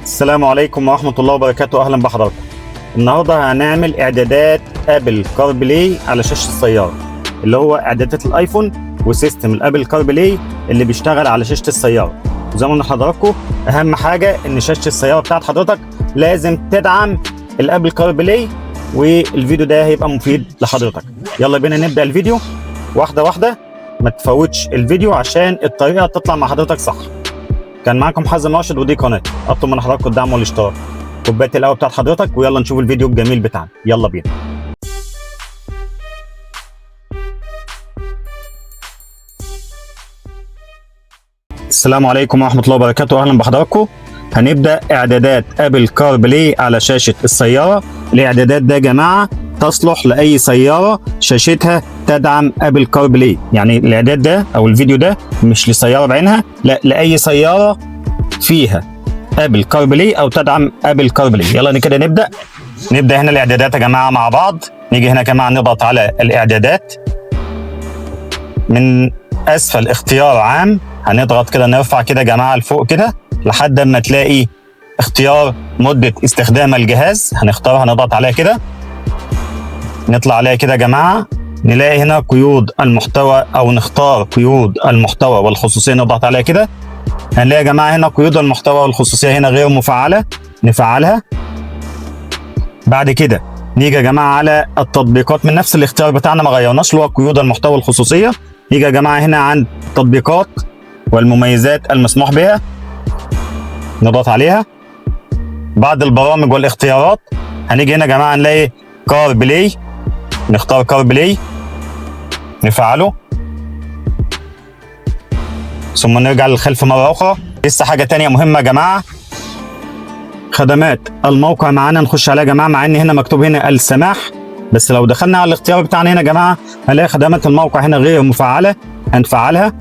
السلام عليكم ورحمة الله وبركاته. أهلا بحضراتكم. النهاردة هنعمل إعدادات أبل كاربلاي على شاشة السيارة، اللي هو إعدادات الآيفون وسيستم الأبل كاربلاي اللي بيشتغل على شاشة السيارة. وزي ما قلنا لحضراتكم، أهم حاجة إن شاشة السيارة بتاعت حضرتك لازم تدعم الأبل كاربلاي، والفيديو ده هيبقى مفيد لحضرتك. يلا بينا نبدأ الفيديو واحدة واحدة، ما تفوتش الفيديو عشان الطريقة تطلع مع حضرتك صح. كان معاكم حازم راشد، ودي قناه اطلب من حضراتكم الدعم والاشتراك. كوبايه القهوه بتاعت حضرتك، ويلا نشوف الفيديو الجميل بتاعنا. يلا بينا. السلام عليكم ورحمه الله وبركاته. اهلا بحضراتكم. هنبدا اعدادات ابل كاربلاي على شاشه السياره. الاعدادات ده يا جماعه تصلح لاي سياره شاشتها تدعم ابل كاربلاي، يعني الاعداد ده او الفيديو ده مش لسياره بعينها، لا، لاي سياره فيها ابل كاربلاي او تدعم ابل كاربلاي. يلا كده نبدا هنا الاعدادات يا جماعه مع بعض. نيجي هنا يا جماعه نضغط على الاعدادات من اسفل اختيار عام، هنضغط كده نرفع كده يا جماعه لفوق كده لحد ما تلاقي اختيار مده استخدام الجهاز، هنختارها نضغط عليها كده، نطلع عليها كده يا جماعه، نلاقي هنا قيود المحتوى او نختار قيود المحتوى والخصوصيه، نضغط عليها كده، هنلاقي يا جماعه هنا قيود المحتوى والخصوصيه هنا غير مفعله، نفعلها. بعد كده نيجي يا جماعه على التطبيقات من نفس الاختيار بتاعنا، ما غيرناش اللي هو قيود المحتوى والخصوصيه. نيجي يا جماعه هنا عند التطبيقات والمميزات المسموح بها، نضغط عليها. بعد البرامج والاختيارات هنيجي هنا يا جماعه نلاقي كار بلاي، نختار كار بلاي نفعله، ثم نرجع للخلف مره اخرى. لسه حاجه تانية مهمه يا جماعه، خدمات الموقع معانا نخش عليها يا جماعه، مع ان هنا مكتوب هنا السماح، بس لو دخلنا على الاختيار بتاعنا هنا يا جماعه هنلاقي خدمات الموقع هنا غير مفعله، هنفعلها.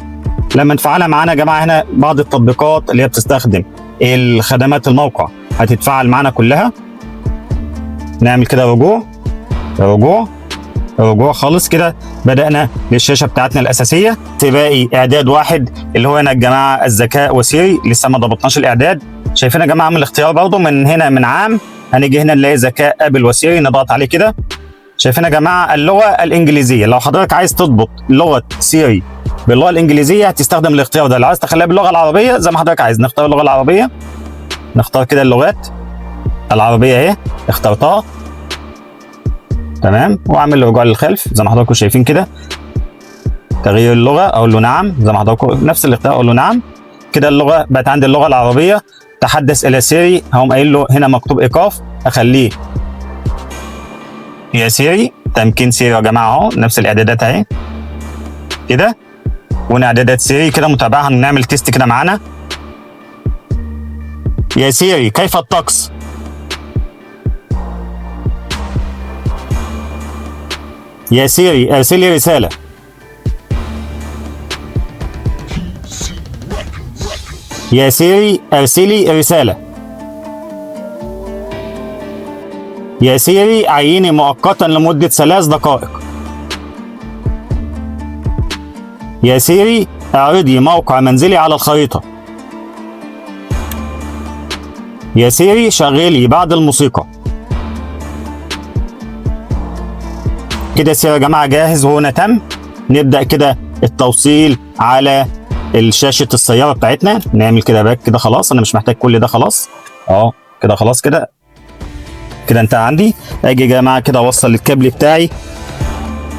لما نفعلها معانا يا جماعه هنا بعض التطبيقات اللي هي بتستخدم الخدمات الموقع هتتفعل معانا كلها. نعمل كده رجوع خالص كده، بدأنا للشاشة بتاعتنا الأساسية. تبقى إعداد واحد اللي هو هنا يا جماعة الذكاء وسيري، لسه ما ضبطناش الإعداد. شايفين يا جماعة من الاختيار برضو من هنا من عام، هنيجي هنا نلاقي ذكاء أبل وسيري، نضغط عليه كده. شايفين يا جماعة اللغة الإنجليزية، لو حضرتك عايز تضبط لغة سيري باللغة الإنجليزية هتستخدم الاختيار ده. لو عايز تخليها باللغة العربية زي ما حضرتك عايز، نختار اللغة العربية، نختار كده اللغات العربية اهي، اخترتها تمام، واعمل رجوع للخلف زي ما حضراتكم شايفين كده. تغيير اللغه اقول له نعم، زي ما حضراتكم نفس الاختيار اقول له نعم. كده اللغه بقت عندي اللغه العربيه. تحدث الى سيري، هقوم قايل له هنا مكتوب ايقاف، اخليه يا سيري. تمكين سيري يا جماعه اهو، نفس الاعدادات اهي كده، واعدادات سيري كده متابعه. هنعمل تيست كده معانا. يا سيري كيف الطقس؟ يا سيري ارسلي رسالة. يا سيري ارسلي رسالة. يا سيري عيني مؤقتا لمدة 3 دقائق. يا سيري اعرضي موقع منزلي على الخريطة. يا سيري شغلي بعض الموسيقى. كده سير يا جماعه جاهز وهنا تم. نبدا كده التوصيل على شاشه السياره بتاعتنا. نعمل كده باك كده، خلاص انا مش محتاج كل ده، خلاص كده خلاص كده انت عندي. اجي يا جماعه كده اوصل الكابل بتاعي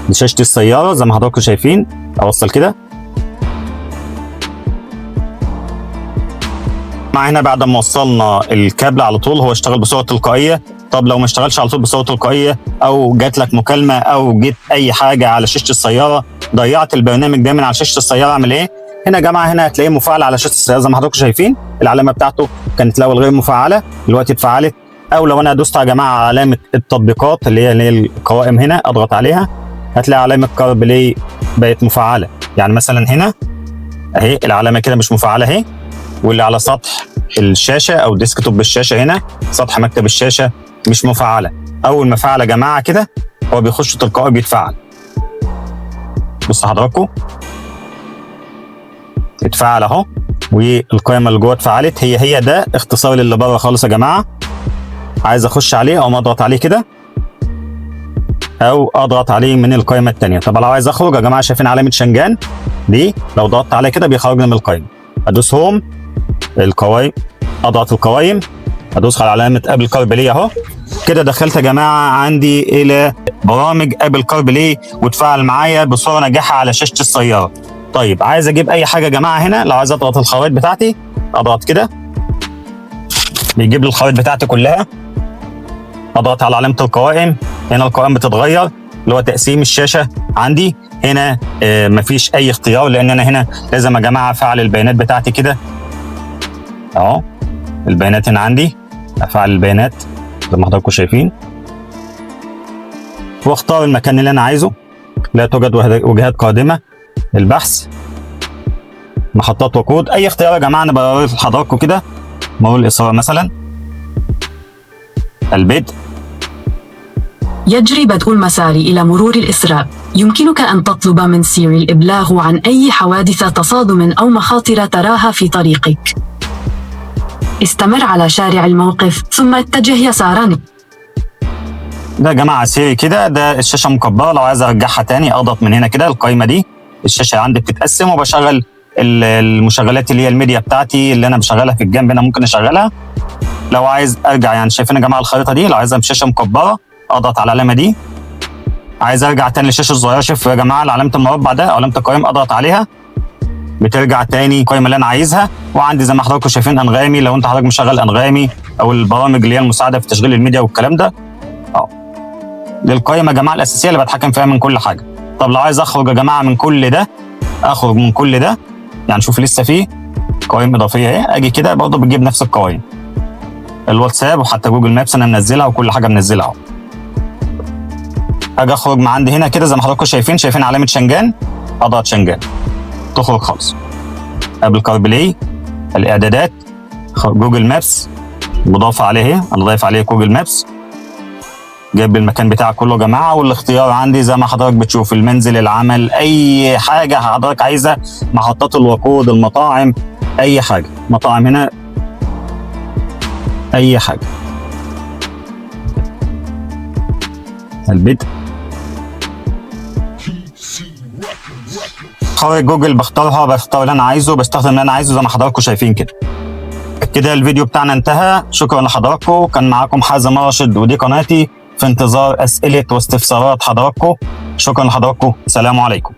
لشاشه السياره زي ما حضراتكم شايفين، اوصل كده مع هنا. بعد ما وصلنا الكابل على طول هو اشتغل بصوره تلقائيه. طب لو ما اشتغلش على طول بصوره تلقائيه، او جات لك مكالمه او جيت اي حاجه على شاشه السياره ضيعت البرنامج ده من على شاشه السياره، اعمل ايه؟ هنا يا جماعه هنا هتلاقيه مفعل على شاشه السياره زي ما حضراتكم شايفين، العلامه بتاعته كانت الاول غير مفعله دلوقتي اتفعلت. او لو انا دوست يا جماعه على علامه التطبيقات اللي هي القوائم هنا، اضغط عليها هتلاقي علامه كاربلاي بقت مفعله. يعني مثلا هنا اهي العلامه كده مش مفعله اهي، واللي على سطح الشاشه او ديسكتوب الشاشه هنا سطح مكتب الشاشه مش مفعله. اول ما فعل يا جماعه كده هو بيخش تلقائي بيتفعل. بص حضراتكم اتفعل اهو، والقائمه اللي جوه اتفعلت. هي ده اختصار للي بره خالص يا جماعه. عايز اخش عليه او اضغط عليه كده، او اضغط عليه من القائمه الثانيه. طب لو عايز اخرج يا جماعه، شايفين علامه شنجان دي؟ لو ضغطت عليها كده بيخرجني من القائمه. ادوس هوم، القوائم، اضغط القوائم، ادوس على علامه ابل كاربلاي اهو كده. دخلت يا جماعه عندي الى برامج ابل كاربلاي وتفاعل معايا بصوره ناجحه على شاشه السياره. طيب عايز اجيب اي حاجه يا جماعه هنا، لو عايز اضغط الخرائط بتاعتي اضغط كده بيجيب لي الخرائط بتاعتي كلها. اضغط على علامه القوائم، هنا القوائم بتتغير اللي هو تقسيم الشاشه عندي. هنا مفيش اي اختيار لان انا هنا لازم يا جماعه افعل البيانات بتاعتي كده اهو. البيانات هنا عندي، افعل البيانات زي ما حضراتكم شايفين، واختار المكان اللي انا عايزه. لا توجد وجهات قادمه، البحث، محطات وقود، اي اختيار يا جماعه انا بوري لحضراتكم كده. مرور الاصرار مثلا، البدء. يجري بدء المسار إلى مرور الإسراء. يمكنك أن تطلب من سيري الإبلاغ عن أي حوادث تصادم أو مخاطر تراها في طريقك. استمر على شارع الموقف ثم اتجه يسارا. ده يا جماعه سيري كده، ده الشاشه مكبره. لو عايز ارجعها تاني اضغط من هنا كده، القائمه دي الشاشه عندي بتتقسم وبشغل المشغلات اللي هي الميديا بتاعتي اللي انا بشغلها في الجنب هنا، ممكن اشغلها. لو عايز ارجع، يعني شايفين يا جماعه الخريطه دي، لو عايزها بشاشه مكبره اضغط على العلامه دي. عايز ارجع تاني للشاشه الصغيره، شوف يا جماعه علامه المربع ده او علامه القائمه، اضغط عليها بترجع تاني القائمه اللي انا عايزها. وعندي زي ما حضراتكم شايفين انغامي، لو انت حضرتك مشغل انغامي او البرامج اللي هي المساعده في تشغيل الميديا والكلام ده دي القائمه يا جماعه الاساسيه اللي بتحكم فيها من كل حاجه. طب لو عايز اخرج يا جماعه من كل ده، اخرج من كل ده، يعني شوف لسه فيه قوائم اضافيه اهي، اجي كده برضه بتجيب نفس القوائم، الواتساب وحتى جوجل مابس انا منزلها وكل حاجه منزلها اهو. اجي اخرج من عندي هنا كده زي ما حضراتكم شايفين علامه شنجان، اضغط شنجان تخرج خالص. ابل كاربلاي، الاعدادات، جوجل مابس مضاف عليه، انا ضايف عليه جوجل مابس، جايب المكان بتاعك كله يا جماعه. والاختيار عندي زي ما حضرتك بتشوف، المنزل، العمل، اي حاجه حضرتك عايزها، محطات الوقود، المطاعم، اي حاجه، مطاعم هنا، اي حاجه. البدء، خرائط جوجل بختارها، بختار اللي انا عايزه، بستخدم اللي انا عايزه زي ما حضراتكم شايفين كده. كده الفيديو بتاعنا انتهى، شكرا لحضراتكم. كان معاكم حازم راشد ودي قناتي، في انتظار اسئله واستفسارات حضراتكم. شكرا لحضراتكم، سلام عليكم.